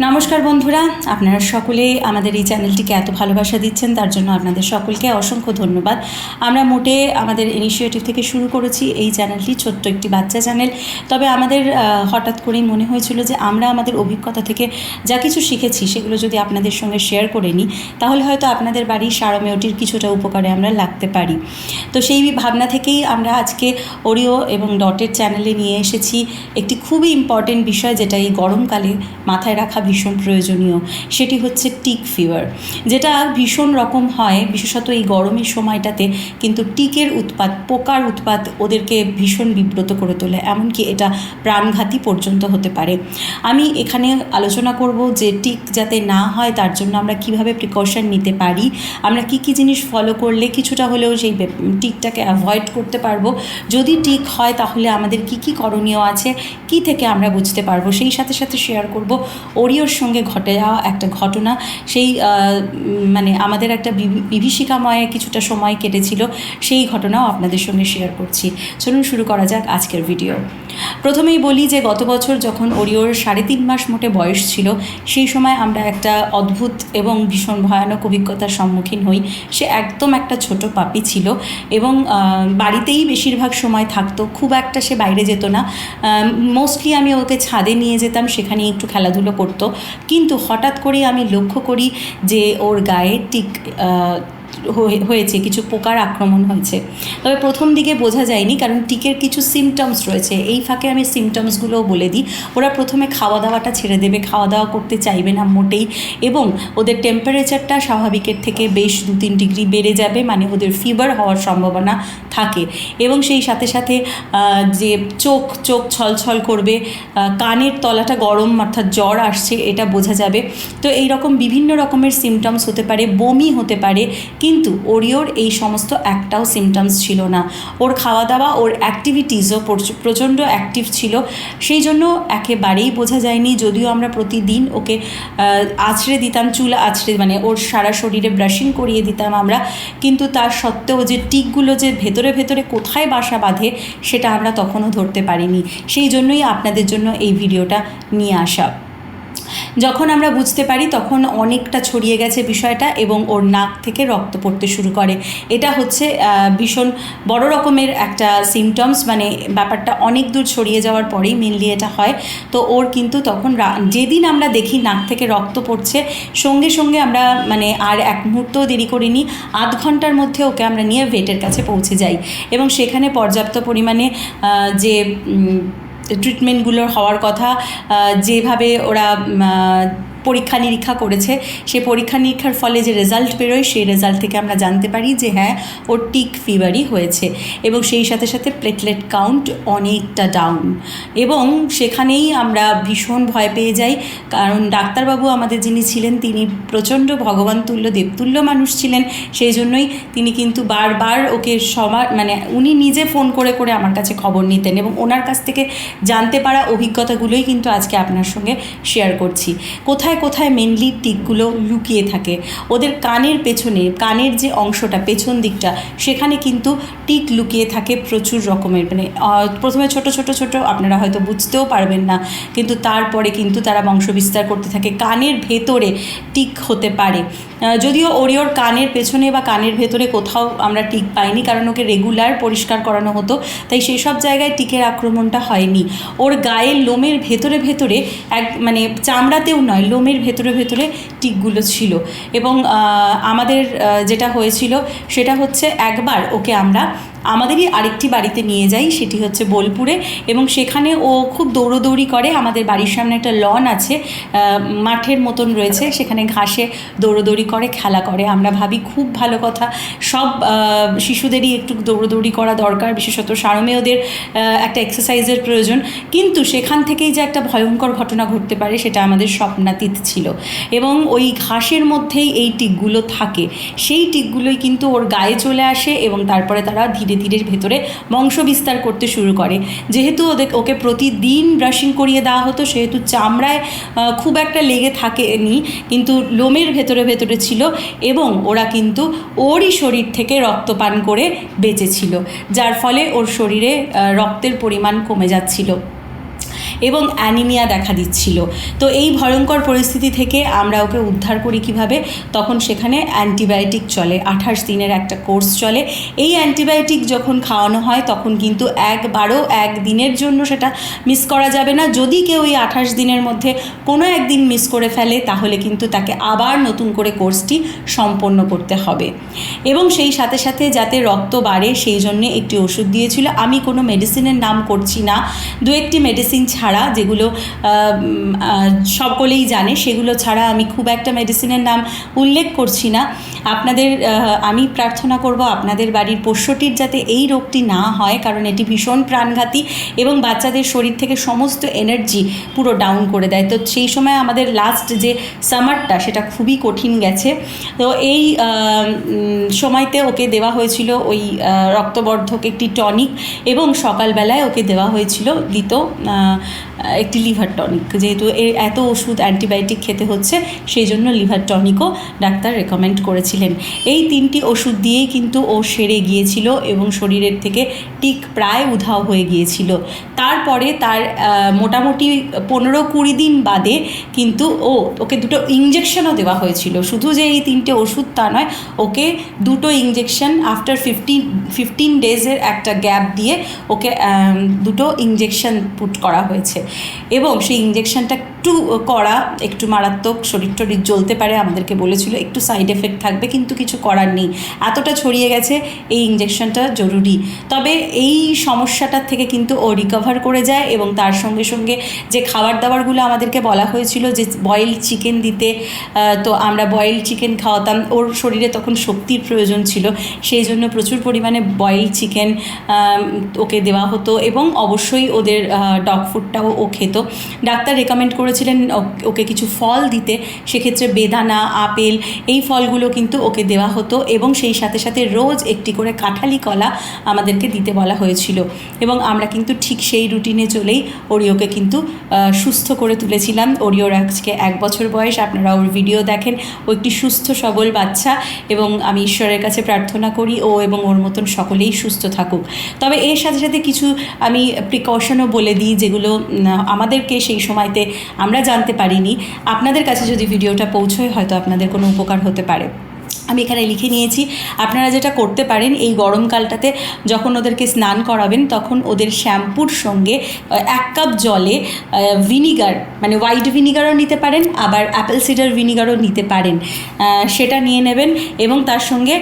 নমস্কার বন্ধুরা, আপনারা সকলেই আমাদের এই চ্যানেলটিকে এত ভালোবাসা দিচ্ছেন, তার জন্য আপনাদের সকলকে অসংখ্য ধন্যবাদ। আমরা মোটে আমাদের ইনিশিয়েটিভ থেকে শুরু করেছি এই চ্যানেলটি, ছোট্ট একটি বাচ্চা চ্যানেল। তবে আমাদের হঠাৎ করেই মনে হয়েছিল যে আমরা আমাদের অভিজ্ঞতা থেকে যা কিছু শিখেছি সেগুলো যদি আপনাদের সঙ্গে শেয়ার করে নিই, তাহলে হয়তো আপনাদের বাড়ির সারমেয়টির কিছুটা উপকারে আমরা লাগতে পারি। তো সেই ভাবনা থেকেই আমরা আজকে ওরিও এবং ডটের চ্যানেলে নিয়ে এসেছি একটি খুবই ইম্পর্টেন্ট বিষয়, যেটা এই গরমকালে মাথায় রাখা ভীষণ প্রয়োজনীয়। সেটি হচ্ছে টিক ফিভার, যেটা ভীষণ রকম হয়, বিশেষত এই গরমের সময়টাতে। কিন্তু টিকের উৎপাত, পোকার উৎপাত ওদেরকে ভীষণ বিব্রত করে তোলে, এমনকি এটা প্রাণঘাতী পর্যন্ত হতে পারে। আমি এখানে আলোচনা করব যে টিক যাতে না হয় তার জন্য আমরা কিভাবে প্রিকশন নিতে পারি, আমরা কি কি জিনিস ফলো করলে কিছুটা হলেও সেই টিকটাকে অ্যাভয়েড করতে পারবো। যদি টিক হয় তাহলে আমাদের কি কি করণীয় আছে, কি থেকে আমরা বুঝতে পারবো। সেই সাথে সাথে শেয়ার করব ওরিওর সঙ্গে ঘটে যাওয়া একটা ঘটনা। সেই আমাদের একটা বিভীষিকাময় কিছুটা সময় কেটেছিল, সেই ঘটনাও আপনাদের সঙ্গে শেয়ার করছি। চলুন শুরু করা যাক আজকের ভিডিও। প্রথমেই বলি যে গত বছর যখন ওরিওর 3.5 মাস মোটে বয়স ছিল, সেই সময় আমরা একটা অদ্ভুত এবং ভীষণ ভয়ানক অভিজ্ঞতার সম্মুখীন হই। সে একদম একটা ছোট পাপি ছিল এবং বাড়িতেই বেশিরভাগ সময় থাকতো, খুব একটা সে বাইরে যেত না। মোস্টলি আমি ওকে ছাদে নিয়ে যেতাম, সেখানে একটু খেলাধুলো করতো। কিন্তু হঠাৎ করেই আমি লক্ষ্য করি যে ওর গায়ে টিক হয়েছে, কিছু পোকার আক্রমণ হয়েছে। তবে প্রথম দিকে বোঝা যায়নি, কারণ টিকের কিছু সিমটমস রয়েছে। এই ফাঁকে আমি সিমটমসগুলোও বলে দিই। ওরা প্রথমে খাওয়া দাওয়াটা ছেড়ে দেবে, খাওয়া দাওয়া করতে চাইবে না মোটেই, এবং ওদের টেম্পারেচারটা স্বাভাবিকের থেকে বেশ 2-3 ডিগ্রি বেড়ে যাবে, মানে ওদের ফিভার হওয়ার সম্ভাবনা থাকে। এবং সেই সাথে সাথে যে চোখ ছলছল করবে, কানের তলাটা গরম, অর্থাৎ জ্বর আসছে, এটা বোঝা যাবে। তো এই রকম বিভিন্ন রকমের সিমটমস হতে পারে, বমি হতে পারে। কিন্তু ওরিওর এই সমস্ত একটাও সিমটমস ছিল না। ওর খাওয়া দাওয়া, ওর অ্যাক্টিভিটিসও প্রচণ্ড অ্যাক্টিভ ছিল, সেই জন্য একেবারেই বোঝা যায়নি। যদিও আমরা প্রতিদিন ওকে আছড়ে দিতাম, চুল আছড়ে, মানে ওর সারা শরীরে ব্রাশিং করিয়ে দিতাম আমরা, কিন্তু তার সত্ত্বেও যে টিকগুলো যে ভেতরে ভেতরে কোথায় বাসা বাঁধে সেটা আমরা তখনও ধরতে পারিনি। সেই জন্যই আপনাদের জন্য এই ভিডিওটা নিয়ে আসা। যখন আমরা বুঝতে পারি তখন অনেকটা ছড়িয়ে গেছে বিষয়টা, এবং ওর নাক থেকে রক্ত পড়তে শুরু করে। এটা হচ্ছে ভীষণ বড় রকমের একটা সিমটমস, মানে ব্যাপারটা অনেক দূর ছড়িয়ে যাওয়ার পরেই মেনলি এটা হয়। তো ওর কিন্তু তখন যেদিন আমরা দেখি নাক থেকে রক্ত পড়ছে, সঙ্গে সঙ্গে আমরা আর এক মুহূর্তও দেরি করিনি, 0.5 ঘন্টার মধ্যে ওকে আমরা নিয়ে ভেটের কাছে পৌঁছে যাই। এবং সেখানে পর্যাপ্ত পরিমাণে যে ট্রিটমেন্টগুলো হওয়ার কথা, যেভাবে ওরা পরীক্ষা নিরীক্ষা করেছে, সেই পরীক্ষা নিরীক্ষার ফলে যে রেজাল্ট বেরোয়, সেই রেজাল্ট থেকে আমরা জানতে পারি যে হ্যাঁ, ওর টিক ফিভারই হয়েছে। এবং সেই সাথে সাথে প্লেটলেট কাউন্ট অনেকটা ডাউন। এবং সেখানেই আমরা ভীষণ ভয় পেয়ে যাই, কারণ ডাক্তারবাবু আমাদের যিনি ছিলেন, তিনি প্রচণ্ড ভগবান তুল্য, দেবতুল্য মানুষ ছিলেন। সেই জন্যই তিনি কিন্তু বারবার ওকে উনি নিজে ফোন করে করে আমার কাছে খবর নিতেন, এবং ওনার কাছ থেকে জানতে পারা অভিজ্ঞতাগুলোই কিন্তু আজকে আপনার সঙ্গে শেয়ার করছি। কোথায় কোথায় মেনলি টিকগুলো লুকিয়ে থাকে, ওদের কানের পেছনে, কানের যে অংশটা, পেছন দিকটা, সেখানে কিন্তু টিক লুকিয়ে থাকে প্রচুর রকমের। প্রথমে ছোট ছোট ছোট, আপনারা হয়তো বুঝতেও পারবেন না, কিন্তু তারপরে কিন্তু তারা বংশবিস্তার করতে থাকে। কানের ভেতরে টিক হতে পারে, যদিও ওরিওর কানের পেছনে বা কানের ভেতরে কোথাও আমরা টিক পাইনি, কারণ ওকে রেগুলার পরিষ্কার করানো হতো, তাই সেই সব জায়গায় টিকের আক্রমণটা হয়নি। ওর গায়ের লোমের ভেতরে ভেতরে চামড়াতেও নয়, লোমের ভেতরে ভেতরে টিকগুলো ছিল। এবং আমাদের যেটা হয়েছিল সেটা হচ্ছে, একবার ওকে আমরা আমাদেরই আরেকটি বাড়িতে নিয়ে যাই, সেটি হচ্ছে বোলপুরে। এবং সেখানে ও খুব দৌড়োদৌড়ি করে। আমাদের বাড়ির সামনে একটা লন আছে, মাঠের মতন রয়েছে, সেখানে ঘাসে দৌড়োদৌড়ি করে, খেলা করে। আমরা ভাবি খুব ভালো কথা, সব শিশুদেরই একটু দৌড়োদৌড়ি করা দরকার, বিশেষত সারমেয়দের একটা এক্সারসাইজের প্রয়োজন। কিন্তু সেখান থেকেই যে একটা ভয়ঙ্কর ঘটনা ঘটতে পারে সেটা আমাদের স্বপ্নাতীত ছিল। এবং ওই ঘাসের মধ্যেই এই টিকগুলো থাকে, সেই টিকগুলোই কিন্তু ওর গায়ে চলে আসে, এবং তারপরে তারা ধীরে ধীরে ভেতরে বংশ বিস্তার করতে শুরু করে। যেহেতু ওকে প্রতিদিন ব্রাশিং করিয়ে দেওয়া হতো, সেহেতু চামড়ায় খুব একটা লেগে থাকেনি, কিন্তু লোমের ভেতরে ভেতরে ছিল। এবং ওরা কিন্তু ওরই শরীর থেকে রক্তপান করে বেঁচেছিল, যার ফলে ওর শরীরে রক্তের পরিমাণ কমে যাচ্ছিল। এবং অ্যানিমিয়া দেখা দিচ্ছিল। তো এই ভয়ঙ্কর পরিস্থিতি থেকে আমরা ওকে উদ্ধার করি কিভাবে, তখন সেখানে অ্যান্টিবায়োটিক চলে, 28 দিনের একটা কোর্স চলে। এই অ্যান্টিবায়োটিক যখন খাওয়ানো হয় তখন কিন্তু একবারও একদিনের জন্য সেটা মিস করা যাবে না। যদি কেউ এই 28 দিনের মধ্যে কোনো একদিন মিস করে ফেলে তাহলে কিন্তু তাকে আবার নতুন করে কোর্সটি সম্পন্ন করতে হবে। এবং সেই সাথে সাথে যাতে রক্ত বাড়ে সেই জন্যে একটি ওষুধ দিয়েছিল। আমি কোনো মেডিসিনের নাম করছি না, দু একটি মেডিসিন ছাড়া, যেগুলো সকলেই জানে, সেগুলো ছাড়া আমি খুব একটা মেডিসিনের নাম উল্লেখ করছি না। আপনাদের আমি প্রার্থনা করব আপনাদের বাড়ির পোষ্যটির যাতে এই রোগটি না হয়, কারণ এটি ভীষণ প্রাণঘাতী এবং বাচ্চাদের শরীর থেকে সমস্ত এনার্জি পুরো ডাউন করে দেয়। তো সেই সময় আমাদের লাস্ট যে সামারটা সেটা খুবই কঠিন গেছে। তো এই সময়তে ওকে দেওয়া হয়েছিল ওই রক্তবর্ধক একটি টনিক, এবং সকালবেলায় ওকে দেওয়া হয়েছিল একটি লিভার টনিক। যেহেতু এত ওষুধ অ্যান্টিবায়োটিক খেতে হচ্ছে সেই জন্য লিভার টনিকও ডাক্তার রেকমেন্ড করেছিলেন। এই 3টি ওষুধ দিয়েই কিন্তু ও সেরে গিয়েছিল এবং শরীরের থেকে টিক প্রায় উধাও হয়ে গিয়েছিল। তারপরে তার মোটামুটি 15-20 দিন বাদে কিন্তু ওকে 2টো ইঞ্জেকশনও দেওয়া হয়েছিল। শুধু যে এই 3টে ওষুধ তা নয়, ওকে 2টো ইঞ্জেকশন আফটার 15 ডেজের একটা গ্যাপ দিয়ে ওকে 2টো ইঞ্জেকশন পুট করা হয়েছে। এবং সেই ইঞ্জেকশনটা একটু মারাত্মক, শরীর টরীর জ্বলতে পারে, আমাদেরকে বলেছিল একটু সাইড এফেক্ট থাকবে, কিন্তু কিছু করার নেই, এতটা ছড়িয়ে গেছে, এই ইঞ্জেকশনটা জরুরি। তবে এই সমস্যাটার থেকে কিন্তু ও রিকভার করে যায়। এবং তার সঙ্গে সঙ্গে যে খাবার দাবারগুলো আমাদেরকে বলা হয়েছিল যে বয়েলড চিকেন দিতে, তো আমরা বয়েলড চিকেন খাওয়াতাম। ওর শরীরে তখন শক্তির প্রয়োজন ছিল, সেই জন্য প্রচুর পরিমাণে বয়েলড চিকেন ওকে দেওয়া হতো। এবং অবশ্যই ওদের ডগ ফুডটাও ও খেত। ডাক্তার রেকমেন্ড করেছিলেন ওকে কিছু ফল দিতে, সেক্ষেত্রে বেদানা, আপেল, এই ফলগুলো কিন্তু ওকে দেওয়া হতো। এবং সেই সাথে সাথে রোজ একটি করে কাঁঠালি কলা আমাদেরকে দিতে বলা হয়েছিল। এবং আমরা কিন্তু ঠিক সেই রুটিনে চলেই ওরিওকে কিন্তু সুস্থ করে তুলেছিলাম। ওরিওর আজকে 1 বছর বয়স, আপনারা ওর ভিডিও দেখেন, ও একটি সুস্থ সবল বাচ্চা। এবং আমি ঈশ্বরের কাছে প্রার্থনা করি ও এবং ওর মতন সকলেই সুস্থ থাকুক। তবে এর সাথে সাথে কিছু আমি প্রিকশনও বলে দিই, যেগুলো আমাদেরকে সেই সময়তে আমরা জানতে পারিনি। আপনাদের কাছে যদি ভিডিওটা পৌঁছয় হয়তো আপনাদের কোনো উপকার হতে পারে। আমি এখানে লিখে নিয়েছি। আপনারা যেটা করতে পারেন, এই গরমকালটাতে যখন ওদেরকে স্নান করাবেন তখন ওদের শ্যাম্পুর সঙ্গে 1 কাপ জলে ভিনিগার, মানে হোয়াইট ভিনিগারও নিতে পারেন, আবার অ্যাপেল সিডার ভিনিগারও নিতে পারেন, সেটা নিয়ে নেবেন। এবং তার সঙ্গে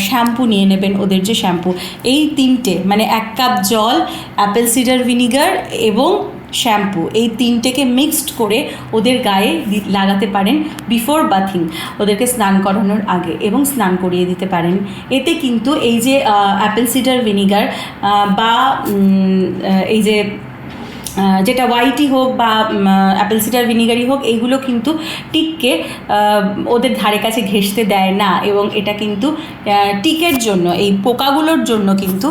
শ্যাম্পু নিয়ে নেবেন, ওদের যে শ্যাম্পু, এই 3টে, মানে 1 কাপ জল, অ্যাপেল সিডার ভিনিগার এবং শ্যাম্পু, এই 3টেকে মিক্সড করে ওদের গায়ে লাগাতে পারেন বিফোর বাথিং, ওদেরকে স্নান করানোর আগে, এবং স্নান করিয়ে দিতে পারেন। এতে কিন্তু এই যে অ্যাপেল সিডার ভিনিগার বা এই যে যেটা হোয়াইটই হোক বা অ্যাপেল সিডার ভিনিগারই হোক, এইগুলো কিন্তু টিককে ওদের ধারে কাছে ঘেঁষতে দেয় না। এবং এটা কিন্তু টিকের জন্য, এই পোকাগুলোর জন্য কিন্তু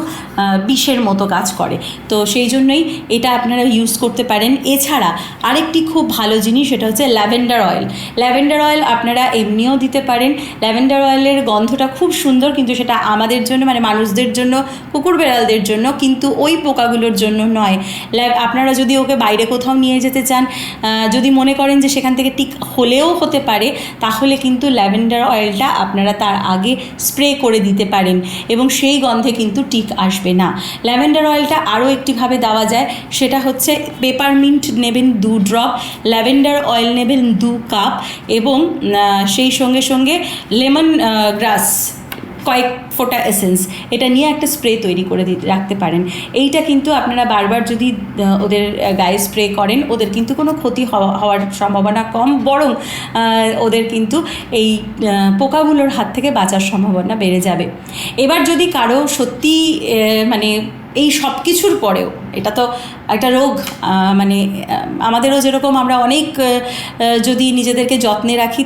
বিষের মতো কাজ করে। তো সেই জন্যই এটা আপনারা ইউজ করতে পারেন। এছাড়া আরেকটি খুব ভালো জিনিস, সেটা হচ্ছে ল্যাভেন্ডার অয়েল। ল্যাভেন্ডার অয়েল আপনারা এমনিও দিতে পারেন। ল্যাভেন্ডার অয়েলের গন্ধটা খুব সুন্দর, কিন্তু সেটা আমাদের জন্য, মানে মানুষদের জন্য, কুকুর বেড়ালদের জন্য, কিন্তু ওই পোকাগুলোর জন্য নয়। আপনারা যদি ওকে বাইরে কোথাও নিয়ে যেতে চান, যদি মনে করেন যে সেখান থেকে টিক হলেও হতে পারে, তাহলে কিন্তু ল্যাভেন্ডার অয়েলটা আপনারা তার আগে স্প্রে করে দিতে পারেন, এবং সেই গন্ধে কিন্তু টিক আসবে না। ল্যাভেন্ডার অয়েলটা আরও একটিভাবে দেওয়া যায়, সেটা হচ্ছে পেপারমিন্ট নেবেন 2 ড্রপ, ল্যাভেন্ডার অয়েল নেবেন 2 কাপ, এবং সেই সঙ্গে সঙ্গে লেমন গ্রাস কয়েক ফোঁটা এসেন্স, এটা নিয়ে একটা স্প্রে তৈরি করে রাখতে পারেন। এইটা কিন্তু আপনারা বারবার যদি ওদের গায়ে স্প্রে করেন, ওদের কিন্তু কোনো ক্ষতি হওয়ার সম্ভাবনা কম, বরং ওদের কিন্তু এই পোকাগুলোর হাত থেকে বাঁচার সম্ভাবনা বেড়ে যাবে। এবার যদি কারো সত্যি মানে এই সব কিছুর পরেও, এটা তো একটা রোগ, মানে আমাদেরও যেরকম আমরা অনেক যদি নিজেদেরকে যত্নে রাখি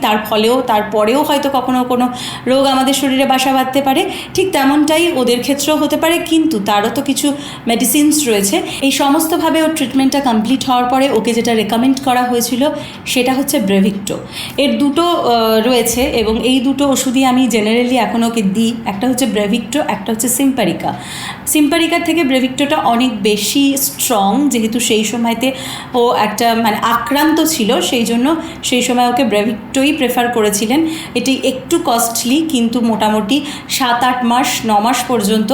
তারপরেও হয়তো কখনো কোনো রোগ আমাদের শরীরে বাসা বাঁধতে পারে, ঠিক তেমনটাই ওদের ক্ষেত্রেও হতে পারে। কিন্তু তারও তো কিছু মেডিসিনস রয়েছে। এই সমস্তভাবে ওর ট্রিটমেন্টটা কমপ্লিট হওয়ার পরে ওকে যেটা রেকমেন্ড করা হয়েছিল সেটা হচ্ছে ব্রেভিক্টো। এর 2টো রয়েছে, এবং এই 2টো ওষুধই আমি জেনারেলি এখন ওকে দিই। একটা হচ্ছে ব্রেভিক্টো, একটা হচ্ছে সিম্পারিকা। সিম্পারিকার থেকে থেকে ব্রেভিক্টোটা অনেক বেশি স্ট্রং, যেহেতু সেই সময়তে ও একটা মানে আক্রান্ত ছিল, সেই জন্য সেই সময় ওকে ব্রেভিক্টোই প্রেফার করেছিলেন। এটি একটু কস্টলি, কিন্তু মোটামুটি 7-8 মাস 9 মাস পর্যন্ত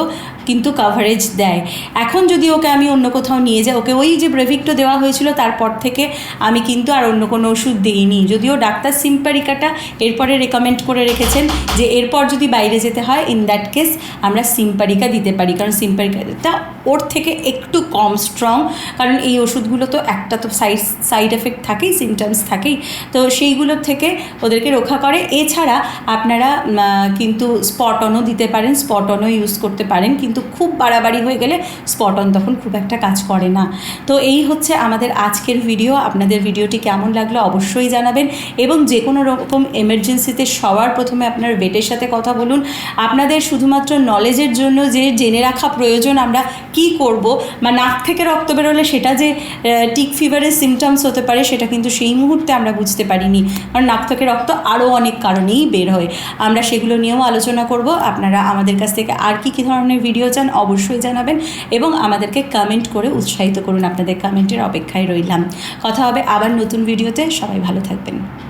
কিন্তু কাভারেজ দেয়। এখন যদি ওকে আমি অন্য কোথাও নিয়ে যাই, ওকে ওই যে ব্রেভিক্টো দেওয়া হয়েছিল তারপর থেকে আমি কিন্তু আর অন্য কোনো ওষুধ দিইনি, যদিও ডাক্তার সিম্পারিকাটা এরপরে রেকমেন্ড করে রেখেছেন যে এরপর যদি বাইরে যেতে হয় ইন দ্যাট কেস আমরা সিম্পারিকা দিতে পারি, কারণ সিম্পারিকাটা ওর থেকে একটু কম স্ট্রং, কারণ এই ওষুধগুলো তো একটা তো সাইড এফেক্ট থাকেই, সিমটমস থাকেই, তো সেইগুলোর থেকে ওদেরকে রক্ষা করে। এছাড়া আপনারা কিন্তু স্পট অনও দিতে পারেন, স্পট অনও ইউজ করতে পারেন, কিন্তু খুব বাড়াবাড়ি হয়ে গেলে স্পট অন তখন খুব একটা কাজ করে না। তো এই হচ্ছে আমাদের আজকের ভিডিও। আপনাদের ভিডিওটি কেমন লাগলো অবশ্যই জানাবেন, এবং যে কোনো রকম এমার্জেন্সিতে সবার প্রথমে আপনার ভেটের সাথে কথা বলুন। আপনাদের শুধুমাত্র নলেজের জন্য যে জেনে রাখা প্রয়োজন আমরা কি করব, বা নাক থেকে রক্ত বেরোলে সেটা যে টিক ফিভারের সিমটমস হতে পারে সেটা কিন্তু সেই মুহূর্তে আমরা বুঝতে পারিনি, কারণ নাক থেকে রক্ত আরও অনেক কারণেই বের হয়। আমরা সেগুলো নিয়েও আলোচনা করব। আপনারা আমাদের কাছ থেকে আর কি ধরনের ভিডিও চান অবশ্যই জানাবেন, এবং আমাদেরকে কমেন্ট করে উৎসাহিত করুন। আপনাদের কমেন্টের অপেক্ষায় রইলাম। কথা হবে আবার নতুন ভিডিওতে। সবাই ভালো থাকবেন।